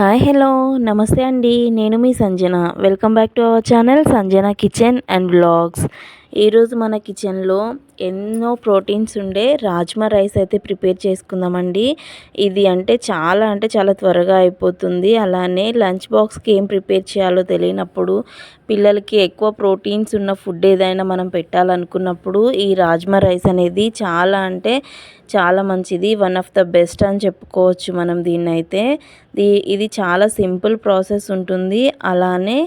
Hi hello namaste అండి. నేను మీ Sanjana. Welcome back to our channel Sanjana kitchen and vlogs. ఈరోజు మన కిచెన్లో ఎన్నో ప్రోటీన్స్ ఉండే రాజ్మా రైస్ అయితే ప్రిపేర్ చేసుకుందామండి. ఇది అంటే చాలా త్వరగా అయిపోతుంది. అలానే లంచ్ బాక్స్కి ఏం ప్రిపేర్ చేయాలో తెలియనప్పుడు, పిల్లలకి ఎక్కువ ప్రోటీన్స్ ఉన్న ఫుడ్ ఏదైనా మనం పెట్టాలనుకున్నప్పుడు ఈ రాజ్మా రైస్ అనేది చాలా మంచిది. వన్ ఆఫ్ ద బెస్ట్ అని చెప్పుకోవచ్చు మనం దీన్నైతే. ఇది చాలా సింపుల్ ప్రాసెస్ ఉంటుంది. అలానే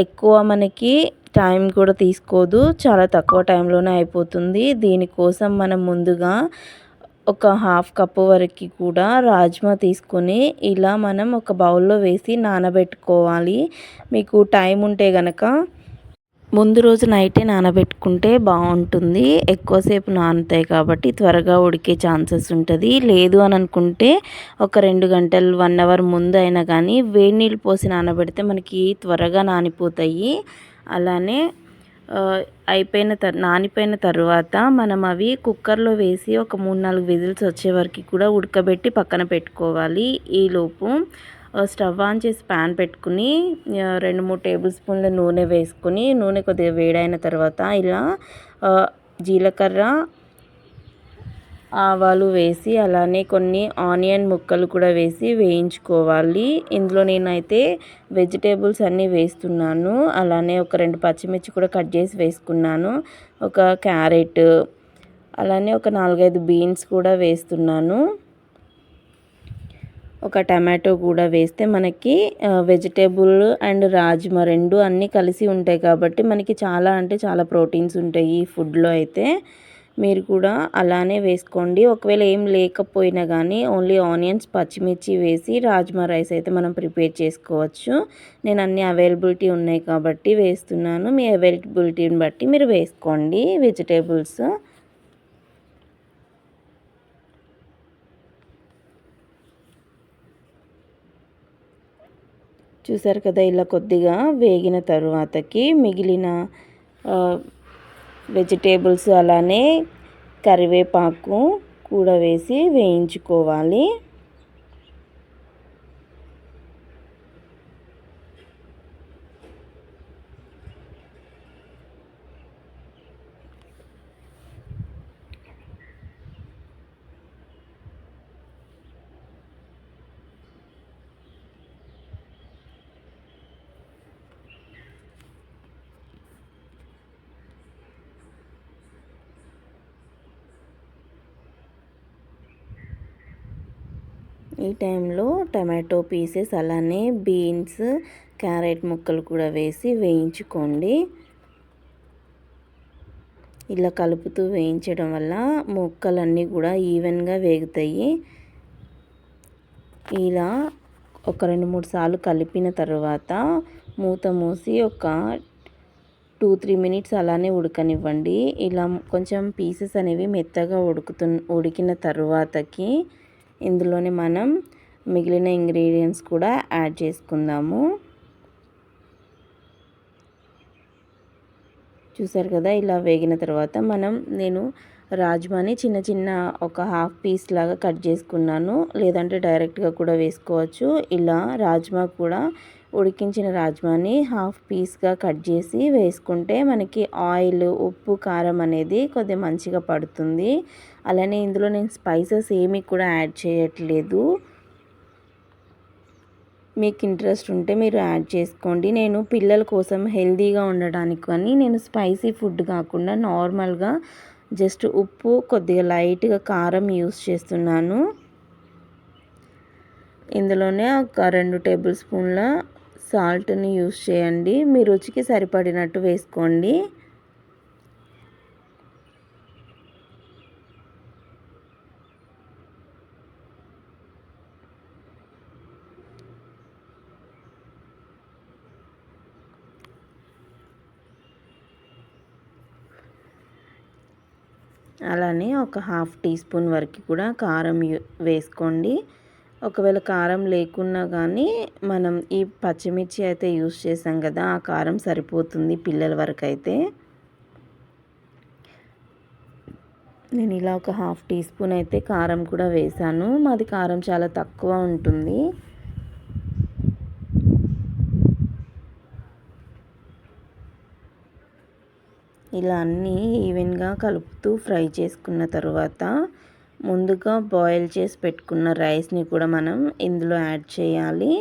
ఎక్కువ మనకి టైం కూడా తీసుకోదు. చాలా తక్కువ టైంలోనే అయిపోతుంది. దీనికోసం మనం ముందుగా ఒక హాఫ్ కప్పు వరకు కూడా రాజ్మా తీసుకొని ఇలా మనం ఒక బౌల్లో వేసి నానబెట్టుకోవాలి. మీకు టైం ఉంటే గనక ముందు రోజు నైటే నానబెట్టుకుంటే బాగుంటుంది. ఎక్కువసేపు నానుతాయి కాబట్టి త్వరగా ఉడికే ఛాన్సెస్ ఉంటుంది. లేదు అని అనుకుంటే ఒక 2 గంటలు 1 అవర్ ముందు అయినా కానీ వేడి నీళ్ళు పోసి నానబెడితే మనకి త్వరగా నానిపోతాయి. అలానే నానిపోయిన తర్వాత మనం అవి కుక్కర్లో వేసి ఒక 3-4 విజిల్స్ వచ్చే వరకు కూడా ఉడకబెట్టి పక్కన పెట్టుకోవాలి. ఈలోపు స్టవ్ ఆన్ చేసి ప్యాన్ పెట్టుకుని 2-3 టేబుల్ స్పూన్ల నూనె వేసుకొని, నూనె కొద్దిగా వేడైన తర్వాత ఇలా జీలకర్ర, ఆవాలు వేసి అలానే కొన్ని ఆనియన్ ముక్కలు కూడా వేసి వేయించుకోవాలి. ఇందులో నేనైతే వెజిటేబుల్స్ అన్నీ వేస్తున్నాను. అలానే ఒక 2 పచ్చిమిర్చి కూడా కట్ చేసి వేసుకున్నాను. ఒక క్యారెట్, అలానే ఒక 4-5 బీన్స్ కూడా వేస్తున్నాను. ఒక టమాటో కూడా వేస్తే మనకి వెజిటేబుల్ అండ్ రాజ్మా రెండు అన్నీ కలిసి ఉంటాయి కాబట్టి మనకి చాలా ప్రోటీన్స్ ఉంటాయి ఈ ఫుడ్లో అయితే. మీరు కూడా అలానే వేసుకోండి. ఒకవేళ ఏం లేకపోయినా కానీ ఓన్లీ ఆనియన్స్, పచ్చిమిర్చి వేసి రాజ్మా రైస్ అయితే మనం ప్రిపేర్ చేసుకోవచ్చు. నేను అన్నీ అవైలబిలిటీ ఉన్నాయి కాబట్టి వేస్తున్నాను. మీ అవైలబిలిటీని బట్టి మీరు వేసుకోండి వెజిటేబుల్స్. చూసారు కదా, ఇలా కొద్దిగా వేగిన తరువాతకి మిగిలిన వెజిటేబుల్స్ అలానే కరివేపాకు కూడా వేసి వేయించుకోవాలి. ఈ టైంలో టమాటో పీసెస్ అలానే బీన్స్, క్యారెట్ ముక్కలు కూడా వేసి వేయించుకోండి. ఇలా కలుపుతూ వేయించడం వల్ల ముక్కలన్నీ కూడా ఈవెన్గా వేగుతాయి. ఇలా ఒక 2-3 సార్లు కలిపిన తర్వాత మూత మూసి ఒక 2-3 మినిట్స్ అలానే ఉడకనివ్వండి. ఇలా కొంచెం పీసెస్ అనేవి మెత్తగా ఉడికిన తరువాతకి ఇందులోనే మనం మిగిలిన ఇంగ్రీడియంట్స్ కూడా యాడ్ చేసుకుందాము. చూసారు కదా, ఇలా వేగిన తర్వాత నేను రాజ్మాని చిన్న ఒక హాఫ్ పీస్ లాగా కట్ చేసుకున్నాను. లేదంటే డైరెక్ట్గా కూడా వేసుకోవచ్చు. ఇలా రాజ్మా కూడా ఉడికించిన రాజ్మాని హాఫ్ పీస్గా కట్ చేసి వేసుకుంటే మనకి ఆయిల్, ఉప్పు, కారం అనేది కొద్దిగా మంచిగా పడుతుంది. అలానే ఇందులో నేను స్పైసెస్ ఏమీ కూడా యాడ్ చేయట్లేదు. మీకు ఇంట్రెస్ట్ ఉంటే మీరు యాడ్ చేసుకోండి. నేను పిల్లల కోసం హెల్తీగా ఉండడానికి అని నేను స్పైసీ ఫుడ్ కాకుండా నార్మల్గా జస్ట్ ఉప్పు, కొద్దిగా లైట్గా కారం యూస్ చేస్తున్నాను. ఇందులోనే ఒక 2 టేబుల్ స్పూన్ల సాల్ట్ని యూస్ చేయండి. మీ రుచికి సరిపడినట్టు వేసుకోండి. అలానే ఒక హాఫ్ టీ స్పూన్ వరకు కూడా కారం వేసుకోండి. ఒకవేళ కారం లేకున్నా కానీ మనం ఈ పచ్చిమిర్చి అయితే యూస్ చేసాం కదా, ఆ కారం సరిపోతుంది పిల్లల వరకు అయితే. నేను ఇలా ఒక హాఫ్ టీ స్పూన్ అయితే కారం కూడా వేసాను. మాది కారం చాలా తక్కువ ఉంటుంది. ఇలా అన్నీ ఈవెన్గా కలుపుతూ ఫ్రై చేసుకున్న తర్వాత ముందుగా బాయిల్ చేసి పెట్టుకున్న రైస్ని కూడా మనం ఇందులో యాడ్ చేయాలి.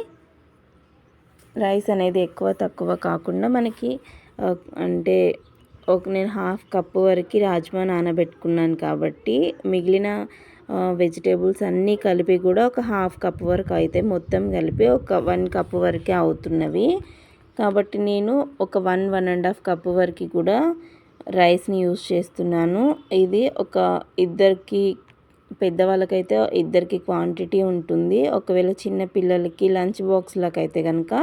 రైస్ అనేది ఎక్కువ తక్కువ కాకుండా మనకి అంటే నేను హాఫ్ కప్పు వరకు రాజ్మా నానబెట్టుకున్నాను కాబట్టి మిగిలిన వెజిటేబుల్స్ అన్నీ కలిపి కూడా ఒక హాఫ్ కప్ వరకు అయితే మొత్తం కలిపి ఒక 1 కప్ వరకే అవుతున్నవి. కాబట్టి నేను ఒక 1.5 కప్ వరకు కూడా రైస్ని యూస్ చేస్తున్నాను. ఇది ఒక ఇద్దరికి, పెద్దవాళ్ళకైతే ఇద్దరికి క్వాంటిటీ ఉంటుంది. ఒకవేళ చిన్న పిల్లలకి లంచ్ బాక్స్లకైతే కనుక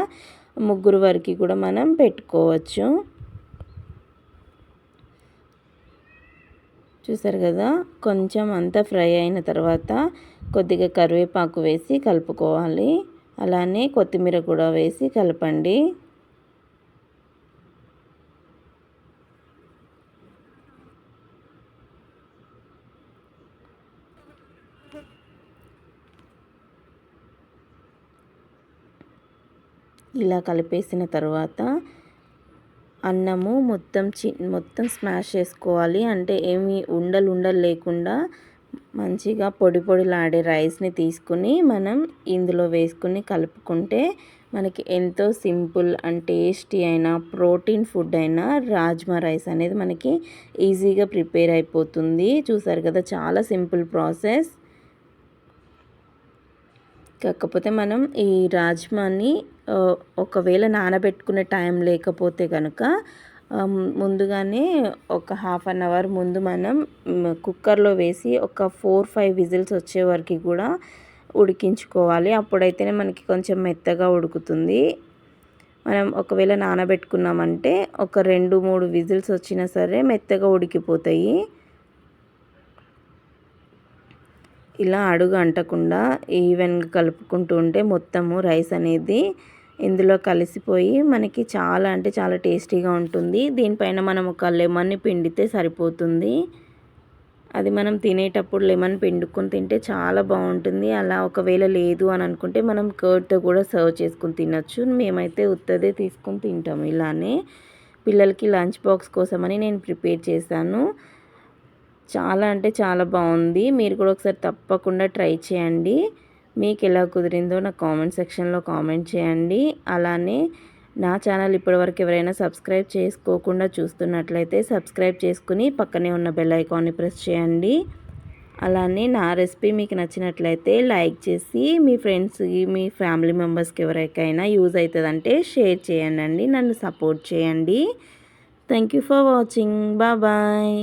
3 వరకు కూడా మనం పెట్టుకోవచ్చు. చూసారు కదా, కొంచెం అంతా ఫ్రై అయిన తర్వాత కొద్దిగా కరివేపాకు వేసి కలుపుకోవాలి. అలానే కొత్తిమీర కూడా వేసి కలపండి. ఇలా కలిపేసిన తర్వాత అన్నము మొత్తం స్మాష్ చేసుకోవాలి. అంటే ఏమి ఉండలు లేకుండా మంచిగా పొడి పొడిలాడే రైస్ని తీసుకుని మనం ఇందులో వేసుకుని కలుపుకుంటే మనకి ఎంతో సింపుల్ అండ్ టేస్టీ అయిన ప్రోటీన్ ఫుడ్ అయిన రాజ్మా రైస్ అనేది మనకి ఈజీగా ప్రిపేర్ అయిపోతుంది. చూసారు కదా, చాలా సింపుల్ ప్రాసెస్. కాకపోతే మనం ఈ రాజ్మాని ఒకవేళ నానబెట్టుకునే టైం లేకపోతే కనుక ముందుగానే ఒక హాఫ్ అన్ అవర్ ముందు మనం కుక్కర్లో వేసి ఒక 4-5 విజిల్స్ వచ్చే వరకు కూడా ఉడికించుకోవాలి. అప్పుడైతేనే మనకి కొంచెం మెత్తగా ఉడుకుతుంది. మనం ఒకవేళ నానబెట్టుకున్నామంటే ఒక 2-3 విజిల్స్ వచ్చినా సరే మెత్తగా ఉడికిపోతాయి. ఇలా అడుగు అంటకుండా ఈవెన్గా కలుపుకుంటూ ఉంటే మొత్తము రైస్ అనేది ఇందులో కలిసిపోయి మనకి చాలా అంటే చాలా టేస్టీగా ఉంటుంది. దీనిపైన మనం ఒక లెమన్ని పిండితే సరిపోతుంది. అది మనం తినేటప్పుడు లెమన్ పిండుకొని తింటే చాలా బాగుంటుంది. అలా ఒకవేళ లేదు అని అనుకుంటే మనం కర్డ్తో కూడా సర్వ్ చేసుకుని తినచ్చు. మేమైతే ఉత్తదే తీసుకొని తింటాము. ఇలానే పిల్లలకి లంచ్ బాక్స్ కోసమని నేను ప్రిపేర్ చేశాను. చాలా అంటే చాలా బాగుంది. మీరు కూడా ఒకసారి తప్పకుండా ట్రై చేయండి. మీకు ఎలా కుదిరిందో నా కామెంట్ సెక్షన్లో కామెంట్ చేయండి. అలానే నా ఛానల్ ఇప్పటివరకు ఎవరైనా సబ్స్క్రైబ్ చేసుకోకుండా చూస్తున్నట్లయితే సబ్స్క్రైబ్ చేసుకుని పక్కనే ఉన్న బెల్ ఐకాన్ని ప్రెస్ చేయండి. అలానే నా రెసిపీ మీకు నచ్చినట్లయితే లైక్ చేసి మీ ఫ్రెండ్స్కి, మీ ఫ్యామిలీ మెంబర్స్కి ఎవరికైనా యూజ్ అవుతుందంటే షేర్ చేయండి. నన్ను సపోర్ట్ చేయండి. Thank you for watching. Bye.